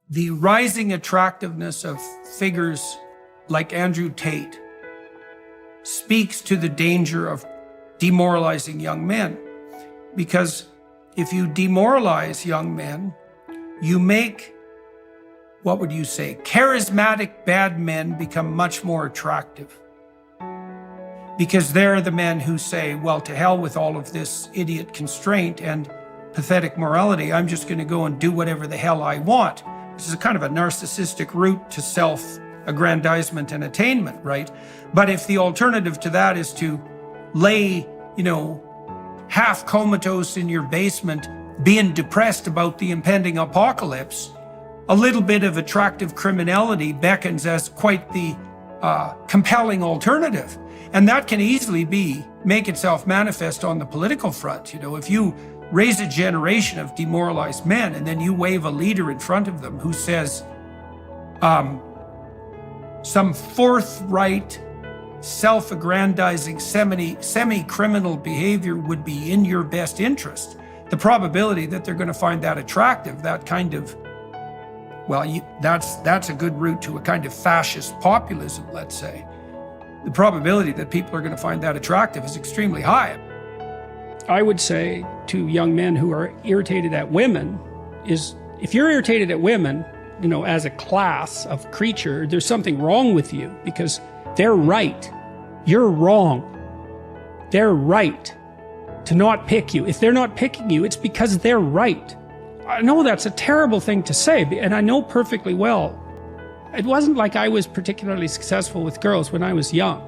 The rising attractiveness of figures like Andrew Tate speaks to the danger of demoralizing young men. Because if you demoralize young men, you make, what would you say, charismatic bad men become much more attractive. Because they're the men who say, well, to hell with all of this idiot constraint and pathetic morality, I'm just going to go and do whatever the hell I want. This is a kind of a narcissistic route to self-aggrandizement and attainment, right? But if the alternative to that is to lay, half comatose in your basement, being depressed about the impending apocalypse, a little bit of attractive criminality beckons as quite the compelling alternative. And that can easily make itself manifest on the political front. If you raise a generation of demoralized men and then you wave a leader in front of them who says some forthright, self-aggrandizing, semi-criminal behavior would be in your best interest, the probability that they're going to find that attractive, that kind of, that's a good route to a kind of fascist populism, let's say. The probability that people are going to find that attractive is extremely high. I would say to young men who are irritated at women is, if you're irritated at women, as a class of creature, there's something wrong with you, because they're right. You're wrong. They're right to not pick you. If they're not picking you, it's because they're right. I know that's a terrible thing to say, and I know perfectly well. It wasn't like I was particularly successful with girls when I was young.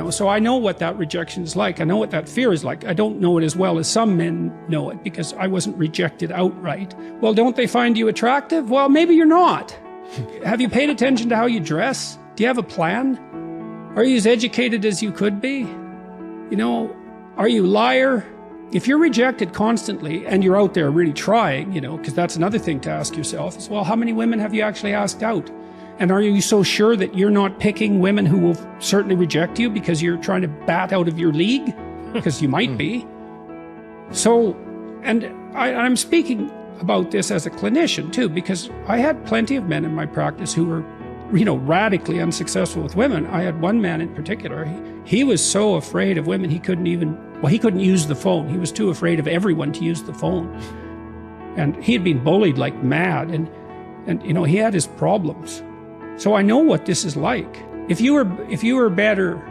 So I know what that rejection is like. I know what that fear is like. I don't know it as well as some men know it, because I wasn't rejected outright. Well, don't they find you attractive? Well, maybe you're not. Have you paid attention to how you dress? Do you have a plan? Are you as educated as you could be? Are you a liar? If you're rejected constantly and you're out there really trying, because that's another thing to ask yourself is, well, how many women have you actually asked out? And are you so sure that you're not picking women who will certainly reject you because you're trying to bat out of your league? Because you might be. So, and I'm speaking about this as a clinician too, because I had plenty of men in my practice who were, radically unsuccessful with women. I had one man in particular, he was so afraid of women he couldn't use the phone. He was too afraid of everyone to use the phone. And he had been bullied like mad, and he had his problems. So I know what this is like. If you were better,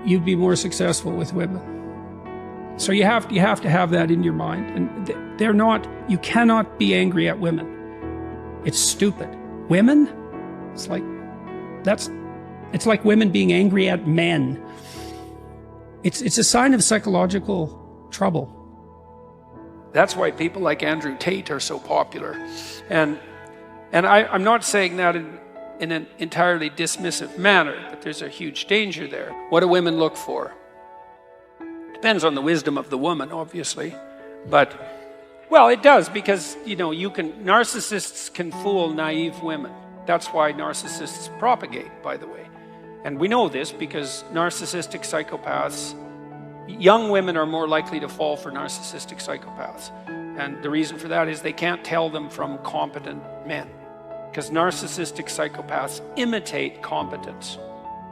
you'd be more successful with women. So you have to have that in your mind. And you cannot be angry at women. It's stupid. Women, it's like women being angry at men. It's a sign of psychological trouble. That's why people like Andrew Tate are so popular. And I'm not saying that in an entirely dismissive manner, but there's a huge danger there. What do women look for? Depends on the wisdom of the woman, obviously. But, it does, because, narcissists can fool naive women. That's why narcissists propagate, by the way. And we know this because narcissistic psychopaths, young women are more likely to fall for narcissistic psychopaths. And the reason for that is they can't tell them from competent men. Because narcissistic psychopaths imitate competence,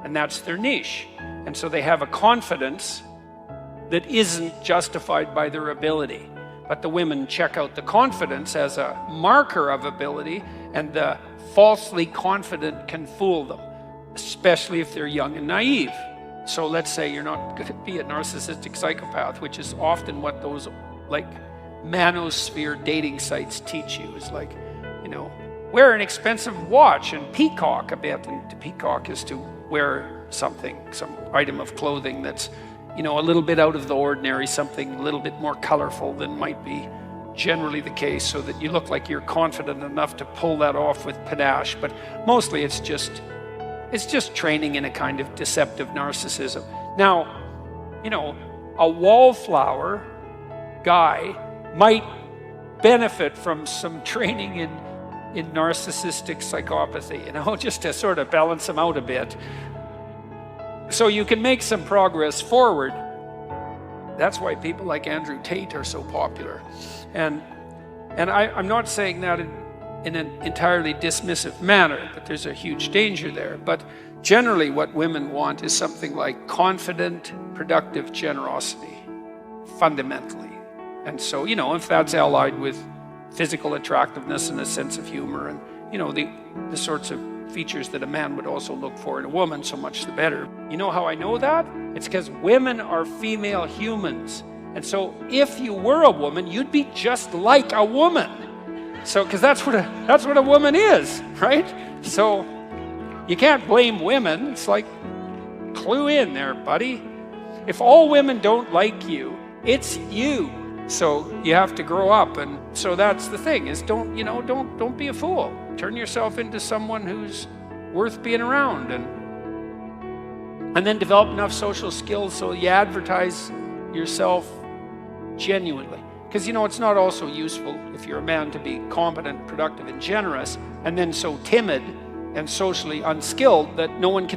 and that's their niche. And so they have a confidence that isn't justified by their ability. But the women check out the confidence as a marker of ability, and the falsely confident can fool them, especially if they're young and naive. So let's say you're not going to be a narcissistic psychopath, which is often what those manosphere dating sites teach you, is wear an expensive watch and peacock a bit. And to peacock is to wear some item of clothing that's, a little bit out of the ordinary, something a little bit more colorful than might be generally the case, so that you look like you're confident enough to pull that off with panache. But mostly it's just training in a kind of deceptive narcissism. Now, a wallflower guy might benefit from some training in narcissistic psychopathy, just to sort of balance them out a bit. So you can make some progress forward. That's why people like Andrew Tate are so popular. And I'm not saying that in an entirely dismissive manner, but there's a huge danger there. But generally what women want is something like confident, productive generosity, fundamentally. And so, if that's allied with physical attractiveness and a sense of humor and, the sorts of features that a man would also look for in a woman, so much the better. You know how I know that? It's because women are female humans. And so if you were a woman, you'd be just like a woman. So, because that's what a woman is, right? So you can't blame women. It's like, clue in there, buddy. If all women don't like you, it's you. So you have to grow up. And so that's the thing, is don't be a fool. Turn yourself into someone who's worth being around, and then develop enough social skills so you advertise yourself genuinely. Because it's not also useful if you're a man to be competent, productive, and generous, and then so timid and socially unskilled that no one can